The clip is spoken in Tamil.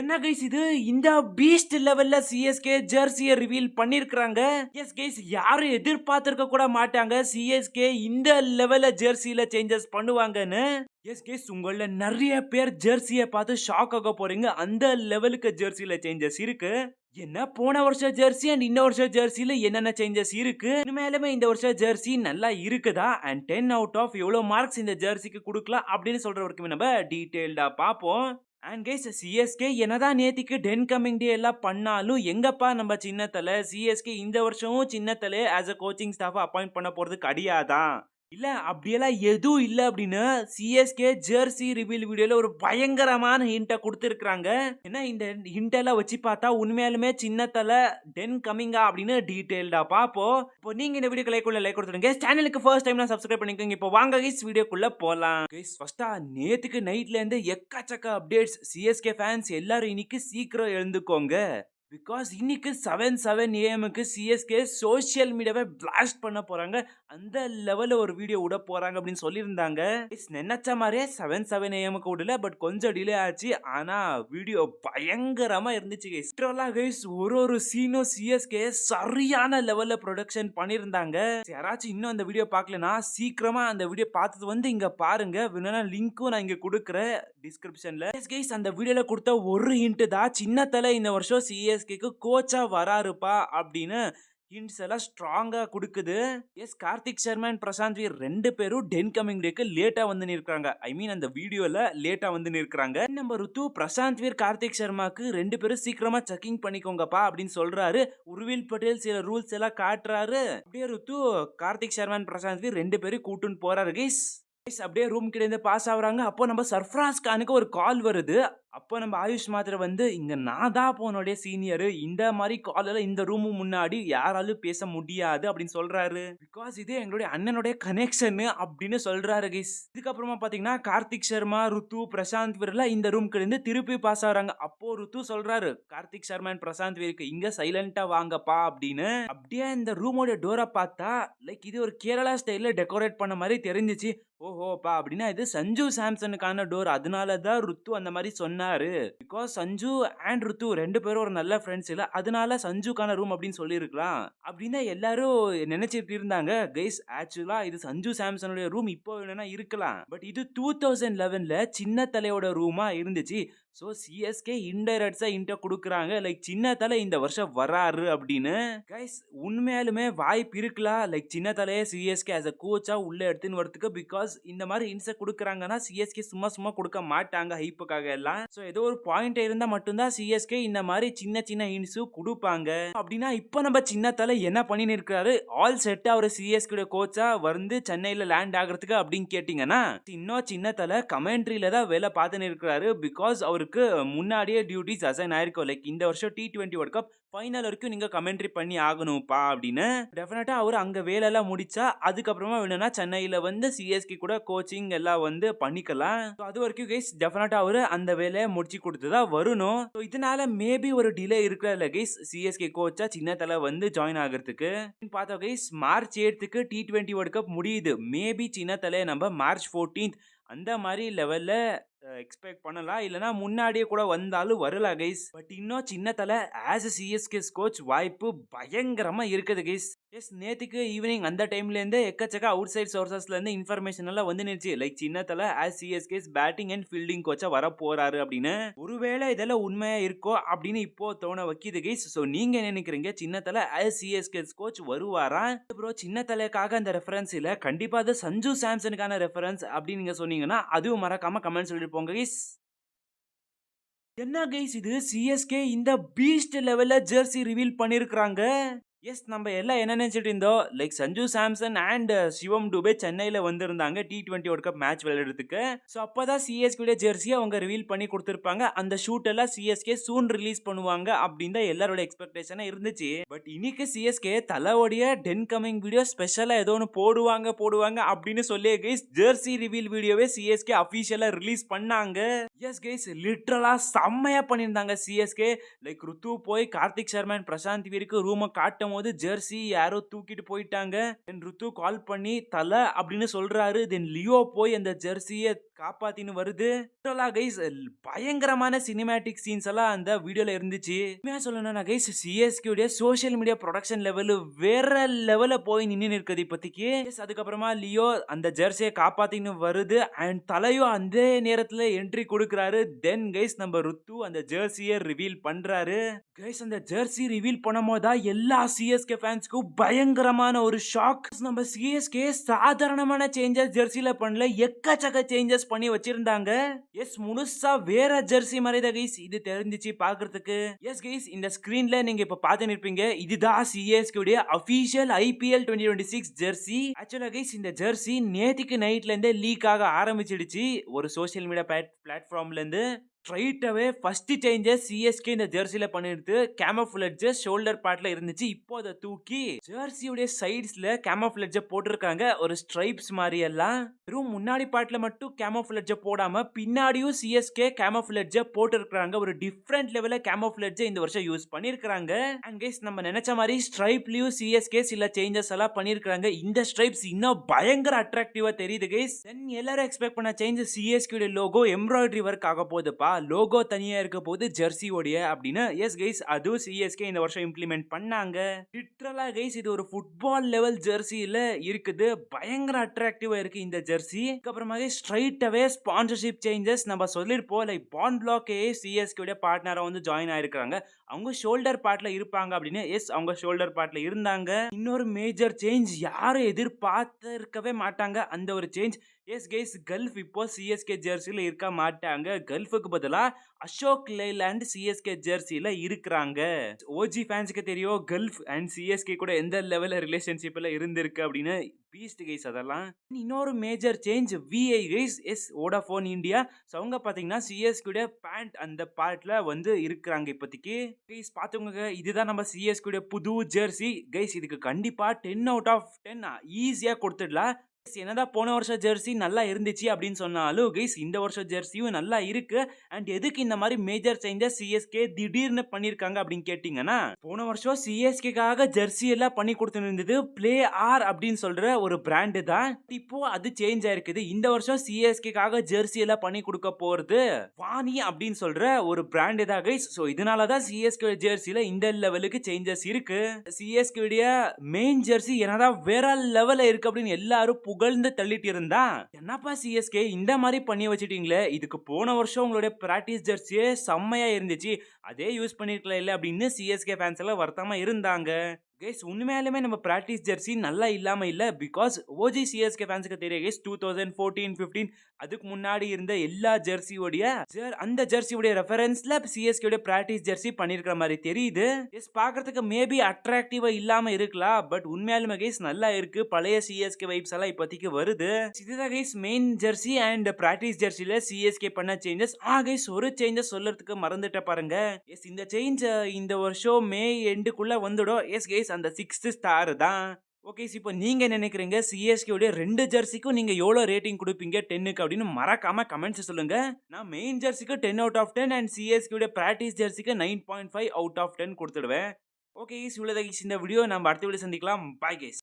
என்ன கைஸ் இது இந்த பீஸ்ட் லெவல்ல சிஎஸ்கே ஜெர்சியை ரிவீல் பண்ணிருக்காங்க. எஸ் கைஸ், யாரும் எதிர்பார்த்திருக்க கூட மாட்டாங்க சிஎஸ்கே இந்த லெவல்ல ஜெர்சியில சேஞ்சஸ் பண்ணுவாங்கன்னு. எஸ் கைஸ், உங்கள நிறைய பேர் ஜெர்சியை பார்த்து ஷாக் ஆக போறீங்க. அந்த லெவலுக்கு ஜெர்சியில சேஞ்சஸ் இருக்கு. என்ன போன வருஷம் ஜெர்சி அண்ட் இந்த வருஷம் ஜெர்சியில என்னென்ன சேஞ்சஸ் இருக்கு, இனிமேலுமே இந்த வருஷம் ஜெர்சி நல்லா இருக்குதா அண்ட் 10 அவுட் ஆஃப் எவ்வளவு மார்க்ஸ் இந்த ஜெர்சிக்கு கொடுக்கலாம் அப்படின்னு சொல்ற வரைக்கும் நம்ம டீடைல்டா பார்ப்போம். அண்ட் கைஸ், சிஎஸ்கே என்னதான் நேத்திக்கு டென் கமிங் டே எல்லாம் பண்ணாலும் எங்கப்பா நம்ம சின்ன தலை சிஎஸ்கே இந்த வருஷமும் சின்ன தலை as a coaching staff appoint பண்ண போறது கிடையாதான். இல்ல அப்படியெல்லாம் எதுவும் இல்ல அப்படின்னு சிஎஸ்கே ஜெர்சி ரிவீல் வீடியோல ஒரு பயங்கரமான ஹிண்ட கொடுத்துருக்காங்க. ஏன்னா இந்த ஹிண்ட் எல்லாம் வச்சு பார்த்தா உண்மையாலுமே சின்ன தலை டென் கமிங்கா அப்படின்னு டீடைல்டா பாப்போம். இப்போ நீங்க இந்த வீடியோக்கு லைக் கொடுத்துருங்க. சேனலுக்கு ஃபர்ஸ்ட் டைம் நான் சப்ஸ்கிரைப் பண்ணிக்கோங்க. இப்போ வாங்க கைஸ் வீடியோக்குள்ள போலாம். கைஸ் ஃபர்ஸ்டா நேத்துக்கு நைட்ல இருந்து எக்கச்சக்க அப்டேட்ஸ். சிஎஸ்கே ஃபேன்ஸ் எல்லாரும் இன்னைக்கு சீக்கிரம் எழுந்துக்கோங்க. பிகாஸ் இன்னைக்கு 7 AM சிஎஸ்கே சோசியல் மீடியாவை பிளாஸ்ட் பண்ண போறாங்க. அந்த லெவல்ல ஒரு வீடியோ விட போறாங்க அப்படின்னு சொல்லியிருந்தாங்க. நினைச்ச மாதிரியே 7 AM விடல, பட் கொஞ்சம் டிலே ஆச்சு. ஆனா வீடியோ பயங்கரமா இருந்துச்சு கைஸ். கைஸ் ஒரு சீனும் சிஎஸ்கே சரியான லெவல்ல ப்ரொடக்ஷன் பண்ணியிருந்தாங்க. யாராச்சும் இன்னும் அந்த வீடியோ பார்க்கலனா சீக்கிரமா அந்த வீடியோ பார்த்துட்டு வந்து இங்க பாருங்க. வேணும்னா லிங்க்கும் நான் இங்க கொடுக்குறேன் டிஸ்கிரிப்ஷன்ல. கைஸ் அந்த வீடியோல கொடுத்த ஒரு ஹிண்ட் தான் சின்ன தலை இந்த வருஷம் சிஎஸ்கேக்கு கோச்சா வராருப்பா அப்படின்னு ஹிண்ட்ஸ் எல்லாம் ஸ்ட்ராங்கா கொடுக்குது. எஸ், கார்த்திக் சர்மா அண்ட் பிரசாந்த் வீர் ரெண்டு பேரும் டென் கமிங் டேக்கு லேட்டா வந்து நிற்கிறாங்க. ஐ மீன் அந்த வீடியோல லேட்டா வந்து நிற்கிறாங்க. நம்ம ருத்து பிரசாந்த் வீர் கார்த்திக் சர்மாக்கு ரெண்டு பேரும் சீக்கிரமா செக்கிங் பண்ணிக்கோங்கப்பா அப்படின்னு சொல்றாரு. உருவில் பட்டேல் சில ரூல்ஸ் எல்லாம் காட்டுறாரு. அப்படியே ருத்து கார்த்திக் சர்மா அண்ட் பிரசாந்த் வீர் ரெண்டு பேரும் கூட்டுன்னு போறாரு கைஸ். அப்படியே ரூம் கிட்ட இருந்து பாஸ் ஆகுறாங்க. அப்போ நம்ம சர்ஃப்ராஸ் கானுக்கு ஒரு கால் வருது. அப்போ நம்ம ஆயுஷ் மாத்திரை வந்து இங்க நான் தான் போனோடைய சீனியர், இந்த மாதிரி காலில் இந்த ரூமு முன்னாடி யாராலும் பேச முடியாது அப்படின்னு சொல்றாரு. பிகாஸ் இது எங்களுடைய அண்ணனுடைய கனெக்ஷன் அப்படின்னு சொல்றாரு கைஸ். இதுக்கப்புறமா பாத்தீங்கன்னா கார்த்திக் சர்மா ருத்து பிரசாந்த் வீர்ல இந்த ரூம் கிட்ட இருந்து திருப்பி பாஸ் ஆகுறாங்க. அப்போ ருத்து சொல்றாரு கார்த்திக் சர்மா அண்ட் பிரசாந்த் வீருக்கு இங்க சைலண்டா வாங்கப்பா அப்படின்னு. அப்படியே இந்த ரூமோட டோரை பார்த்தா லைக் இது ஒரு கேரளா ஸ்டைல்ல டெக்கரேட் பண்ண மாதிரி தெரிஞ்சிச்சு. ஓஹோப்பா அப்படின்னா இது சஞ்சு சாம்சனுக்கான டோர், அதனாலதான் ருத்து அந்த மாதிரி சொன்னாரு. பிகாஸ் சஞ்சு அண்ட் ருத்து ரெண்டு பேரும் ஒரு நல்ல ஃப்ரெண்ட்ஸ் இல்ல, அதனால சஞ்சுக்கான ரூம் அப்படின்னு சொல்லியிருக்கலாம் அப்படின்னு எல்லாரும் நினைச்சிட்டு இருந்தாங்க கைஸ். ஆக்சுவலா இது சஞ்சு சாம்சனுடைய ரூம் இப்போ வேணும்னா இருக்கலாம், பட் இது 2011ல சின்ன தலையோட ரூமா இருந்துச்சு. ஸோ சிஎஸ்கே இன்டைரக்டா இன்ட கொடுக்குறாங்க லைக் சின்ன தலை இந்த வருஷம் வராரு அப்படின்னு. கைஸ் உண்மையாலுமே வாய்ப்பு இருக்கலாம் லைக் சின்ன தலையே சிஎஸ்கே ஆஸ் அ கோச்சா உள்ள எடுத்துன்னு வரதுக்கு. பிகாஸ் இந்த மாதிரி இன்சை கொடுக்குறாங்கன்னா சிஎஸ்கே சும்மா கொடுக்க மாட்டாங்க ஹைப்புக்காக எல்லாம். ஸோ ஏதோ ஒரு பாயிண்ட் இருந்தா மட்டும்தான் சிஎஸ்கே இந்த மாதிரி சின்ன ஹின்ஸு கொடுப்பாங்க. அப்படின்னா இப்போ நம்ம சின்ன தலை என்ன பண்ணின்னு இருக்காரு, ஆல் செட் அவர் சிஎஸ்கே கோச்சா வந்து சென்னையில லேண்ட் ஆகிறதுக்கு அப்படின்னு கேட்டீங்கன்னா இன்னும் சின்ன தலை கமெண்ட்ரியில தான் வேலை பார்த்துன்னு இருக்கிறாரு. பிகாஸ் அவருக்கு முன்னாடியே டியூட்டிஸ் அசைன் ஆயிருக்கும் லைக் இந்த வருஷம் T20 வேர்ல்ட் கப் ஃபைனல் வரைக்கும் நீங்க கமெண்ட்ரி பண்ணி ஆகணும்ப்பா அப்படின்னு. டெஃபினட்டா அவர் அங்க வேலையெல்லாம் முடிச்சா அதுக்கப்புறமா வேணும்னா சென்னையில வந்து சிஎஸ்கே கூட கோச்சிங் எல்லாம் வந்து பண்ணிக்கலாம். அது வரைக்கும் கைஸ் டெஃபினட்டா அவரு அந்த வேலையை முடிச்சு கொடுத்துதான் வரணும். இதனால மேபி ஒரு டிலே இருக்கிற கைஸ் சிஎஸ்கே கோச்சா சின்ன தலை வந்து ஜாயின் ஆகிறதுக்கு. பார்த்தா கைஸ் மார்ச் 8க்கு T20 வேர்ல்ட் கப் முடியுது. மேபி சின்ன தலையை நம்ம மார்ச் 14th அந்த மாதிரி லெவல்ல எக்ஸ்பெக்ட் பண்ணலாம், இல்லனா முன்னாடியே கூட வந்தாலும் வரலாம் கைஸ். பட் இன்னும் சின்ன தலை ஆஸ் எ சிஎஸ்கே கோச் வாய்ப்பு பயங்கரமா இருக்குது கைஸ். எஸ், நேத்துக்கு ஈவினிங் அந்த டைம்ல இருந்து எக்கச்சக்க அவுட் சைட் சோர்சஸ்ல இருந்து இன்ஃபர்மேஷன் எல்லாம் வந்து நினைச்சு லைக் சின்ன தலை as CSK batting and fielding கோச்சா வர போறாரு அப்படின்னு. ஒருவேளை இதெல்லாம் உண்மையா இருக்கோ அப்படின்னு இப்போ தோண வைக்கிது கைஸ். ஸோ நீங்க என்ன நினைக்கிறீங்க, சின்ன தலை ஆஸ் சிஎஸ்கே கோச் வருவாரா ப்ரோ? சின்ன தலைக்காக அந்த ரெஃபரன்ஸ் இல்ல, கண்டிப்பா அது சஞ்சு சாம்சனுக்கான ரெஃபரன்ஸ் அப்படின்னு நீங்க சொன்னீங்கன்னா அதுவும் மறக்காம கமெண்ட் சொல்லிட்டு போங்க கைஸ். என்ன கைஸ் இது சிஎஸ்கே இந்த பீஸ்ட் லெவல்ல ஜெர்சி ரிவீல் பண்ணிருக்காங்க. எஸ், நம்ம எல்லாம் என்ன நினைச்சிட்டு இருந்தோம் லைக் சஞ்சு சாம்சன் அண்ட் சிவம் டுபே சென்னையில வந்திருந்தாங்க T20 வேர்ல்ட் கப் மேட்ச் விளையாடுறதுக்கு. ஸோ அப்பதான் சிஎஸ்கே ஜெர்சியை அவங்க ரிவீல் பண்ணி கொடுத்துருப்பாங்க. அந்த ஷூட் எல்லாம் சிஎஸ்கே சூன் ரிலீஸ் பண்ணுவாங்க அப்படின்னு தான் எல்லாரோட எக்ஸ்பெக்டேஷனா இருந்துச்சு. பட் இன்னைக்கு சிஎஸ்கே தலையோடைய டென் கமிங் வீடியோ ஸ்பெஷலா ஏதோ ஒன்று போடுவாங்க அப்படின்னு சொல்லி கைஸ் ஜெர்சி ரிவீல் வீடியோவே சிஎஸ்கே அபிஷியலா ரிலீஸ் பண்ணாங்க. எஸ் கைஸ், லிட்டரலா செம்மையா பண்ணியிருந்தாங்க சிஎஸ்கே. லைக் ருத்து போய் கார்த்திக் சர்மா அண்ட் பிரசாந்த் வீருக்கு ரூமை காட்டும் இருக்கும்போது ஜெர்சி யாரோ தூக்கிட்டு போயிட்டாங்க. தென் ருத்து கால் பண்ணி தல அப்படின்னு சொல்றாரு. தென் லியோ போய் அந்த ஜெர்சிய காப்பாத்தின்னு வருது. டோட்டலா கைஸ் பயங்கரமான சினிமேட்டிக் சீன்ஸ் எல்லாம் அந்த வீடியோல இருந்துச்சு. உண்மையா சொல்லணும்னா கைஸ் சிஎஸ்கே உடைய சோஷியல் மீடியா ப்ரொடக்ஷன் லெவல் வேற லெவல்ல போய் நின்னு இருக்குது இப்போதைக்கு. அதுக்கப்புறமா லியோ அந்த ஜெர்சியை காப்பாத்தின்னு வருது அண்ட் தலையும் அந்த நேரத்துல என்ட்ரி கொடுக்கறாரு. தென் கைஸ் நம்ம ருத்து அந்த ஜெர்சியை ரிவீல் பண்றாரு. கைஸ் அந்த ஜெர்சி ரிவீல் பண்ணும்போது தான் எல்லா சிஎஸ்கே ஃபேன்ஸ்க்கும் பயங்கரமான ஒரு ஷாக். நம்ம சிஎஸ்கே சாதாரணமான சேஞ்சஸ் ஜெர்சில பண்ணல, எக்கச்சக்க சேஞ்சஸ் பண்ணி வச்சிருந்தாங்க. எஸ் முழுசா வேற ஜெர்சி மாதிரி தான் கைஸ் இது தெரிஞ்சிச்சு பாக்குறதுக்கு. எஸ் கைஸ் இந்த ஸ்கிரீன்ல நீங்க இப்ப பாத்துன்னு இருப்பீங்க, இதுதான் சிஎஸ்கே உடைய அபிஷியல் ஐபிஎல் 2026 ஜெர்சி. ஆக்சுவலா கைஸ் இந்த ஜெர்சி நேத்திக்கு நைட்ல இருந்தே லீக் ஆக ஆரம்பிச்சிடுச்சு ஒரு சோஷியல் மீடியா பிளாட்ஃபார்ம்ல இருந்து. Straight away first changes CSK இந்த ஜெர்சில பண்ணிருது. கேமோஃப்ளட்ஜ் ஷோல்டர் பார்ட்ல இருந்துச்சு, இப்போ அதை தூக்கி ஜெர்சியோட சைட்ஸ்ல கேமோஃப்ளட்ஜ் போட்டிருக்காங்க ஒரு ஸ்ட்ரைப்ஸ் மாதிரி எல்லாம். வெறும் முன்னாடி பார்ட்ல மட்டும் கேமோஃப்ளட்ஜ் போடாம பின்னாடியும் சிஎஸ்கே கேமோஃப்ளட்ஜ் போட்டிருக்காங்க. ஒரு டிஃப்ரெண்ட் லெவல்ல கேமோஃப்ளட்ஜ் இந்த வருஷம் யூஸ் பண்ணிருக்காங்க. அண்ட் கைஸ் நம்ம நினைச்ச மாதிரி ஸ்ட்ரைப்லயும் சிஎஸ்கே சில சேஞ்சஸ் எல்லாம் பண்ணிருக்காங்க. இந்த ஸ்ட்ரைப்ஸ் இன்னும் பயங்கர அட்ராக்டிவா தெரியுது கைஸ். தென் எல்லாரும் எக்ஸ்பெக்ட் பண்ண change CSK logo embroidery work ஆக போகுதுப்பா. லோகோ தனியா இருக்க போது ஜெர்சி ஓடிய அப்படின்னு. எஸ் கைஸ் அது சிஎஸ்கே இந்த வருஷம் இம்ப்ளிமெண்ட் பண்ணாங்க. லிட்டரலா கைஸ் இது ஒரு ஃபுட்பால் லெவல் ஜெர்சில இருக்குது. பயங்கர அட்ராக்டிவா இருக்கு இந்த ஜெர்சி. அப்புறமா ஸ்ட்ரைட் அவே ஸ்பான்சர்ஷிப் சேஞ்சஸ் நம்ம சொல்லிருப்போம். லைக் பாண்ட் பிளாக் சிஎஸ்கே உடைய பார்ட்னரா வந்து ஜாயின் ஆயிருக்காங்க. அவங்க ஷோல்டர் பார்ட்ல இருப்பாங்க அப்படின்னு. எஸ் அவங்க ஷோல்டர் பார்ட்ல இருந்தாங்க. இன்னொரு மேஜர் சேஞ்ச் யாரும் எதிர்பார்த்து இருக்கவே மாட்டாங்க அந்த ஒரு சேஞ்ச். எஸ் கைஸ் கல்ஃப் இப்போ சிஎஸ்கே ஜெர்சில இருக்க மாட்டாங்க. கல்ஃபுக்கு பதிலா அசோக் லேலாண்ட் சிஎஸ்கே ஜெர்சில இருக்கிறாங்க. ஓஜி ஃபேன்ஸ்க்கு தெரியும் கல்ஃப் அண்ட் சிஎஸ்கே கூட எந்த லெவல்ல ரிலேஷன்ஷிப்ல இருந்திருக்கு அப்படின்னு. பீஸ்ட் கைஸ் அதெல்லாம். இன்னொரு major change VI guys. Yes Vodafone India. So அவங்க பார்த்தீங்கன்னா சிஎஸ்கே பேண்ட் அந்த பார்ட்ல வந்து இருக்கிறாங்க இப்போதைக்கு. கைஸ் பார்த்துக்கோங்க, இதுதான் நம்ம சிஎஸ்கே புது ஜெர்சி கைஸ். இதுக்கு கண்டிப்பா 10 out of 10 ஈஸியா கொடுத்துடலாம். என்னதான் போன வருஷம் ஜெர்சி நல்லா இருந்துச்சு அப்படின்னு சொன்னாலும் கைஸ் இந்த வருஷம் ஜெர்சியும் நல்லா இருக்கு. அண்ட் எதுக்கு இந்த மாதிரி மேஜர் சேஞ்சஸ் சிஎஸ்கே திடீர்னு பண்ணிருக்காங்க அப்படின்னு கேட்டீங்கன்னா, போன வருஷம் சிஎஸ்கேக்காக ஜெர்சி எல்லாம் பண்ணி கொடுத்துருந்தது பிளே ஆர் அப்படின்னு சொல்ற ஒரு பிராண்டு தான். இப்போ அது சேஞ்ச் ஆயிருக்குது. இந்த வருஷம் சிஎஸ்கேக்காக ஜெர்சி எல்லாம் பண்ணி கொடுக்க போறது வாணி அப்படின்னு சொல்ற ஒரு பிராண்டு தான் கைஸ். ஸோ இதனாலதான் சிஎஸ்கே ஜெர்சில இந்த லெவலுக்கு சேஞ்சஸ் இருக்கு. சிஎஸ்கே மெயின் ஜெர்சி என்னதான் வேற லெவல்ல இருக்கு அப்படின்னு எல்லாரும் புகழ்ந்து தள்ளிட்டு இருந்தா, என்னப்பா சிஎஸ்கே இந்த மாதிரி பண்ணி வச்சிட்டீங்களே, இதுக்கு போன வருஷம் உங்களுடைய பிராக்டிஸ் ஜெர்சியே செம்மையா இருந்துச்சு, அதே யூஸ் பண்ணிருக்கலாம் இல்ல அப்படின்னு சிஎஸ்கே ஃபேன்ஸ் எல்லாம் வருத்தமா இருந்தாங்க. கைஸ் உண்மையாலுமே நம்ம பிராக்டிஸ் ஜெர்சி நல்லா இல்லாம இல்ல. பிகாஸ் ஓஜி சிஎஸ்கே ஃபேன்ஸ்க்கு தெரியும் கைஸ் 2014-15 அதுக்கு முன்னாடி இருந்த எல்லா ஜெர்சியோடைய அந்த ஜெர்சியோடைய ரெஃபரன்ஸ்ல சிஎஸ்கே பிராக்டிஸ் ஜெர்சி பண்ணிருக்கிற மாதிரி தெரியுது. எஸ் பாக்குறதுக்கு மேபி அட்ராக்டிவா இல்லாம இருக்கலாம். பட் உண்மையாலுமே கைஸ் நல்லா இருக்கு. பழைய சிஎஸ்கே வைப்ஸ் எல்லாம் இப்போதைக்கு வருது. இதுதான் guys main jersey and practice ஜெர்சில சிஎஸ்கே பண்ண சேஞ்சஸ். கைஸ் ஒரு சேஞ்சஸ் சொல்றதுக்கு மறந்துட்ட பாருங்க. எஸ் இந்த சேஞ்ச் இந்த வருஷம் மே எண்டுக்குள்ள வந்துடும். எஸ் கைஸ் அந்த 6th ஸ்டார் தான். ஓகே இப்போ நீங்க நினைக்கிறீங்க சிஎஸ்கே உடைய 2 ஜெர்சிக்கும் நீங்க எவ்வளவு ரேட்டிங் கொடுப்பீங்க 10க்கு அப்படின்னு மறக்காம கமெண்ட்ஸ் சொல்லுங்க. நான் மெயின் ஜெர்சிக்கு 10 out of 10 அண்ட் சிஎஸ்கே உடைய பிராக்டிஸ் ஜெர்சிக்கு 9.5 out of 10 கொடுத்துடுவேன். ஓகே இவ்வளவு இந்த வீடியோ நம்ம அடுத்த வீடியோ சந்திக்கலாம். Bye guys.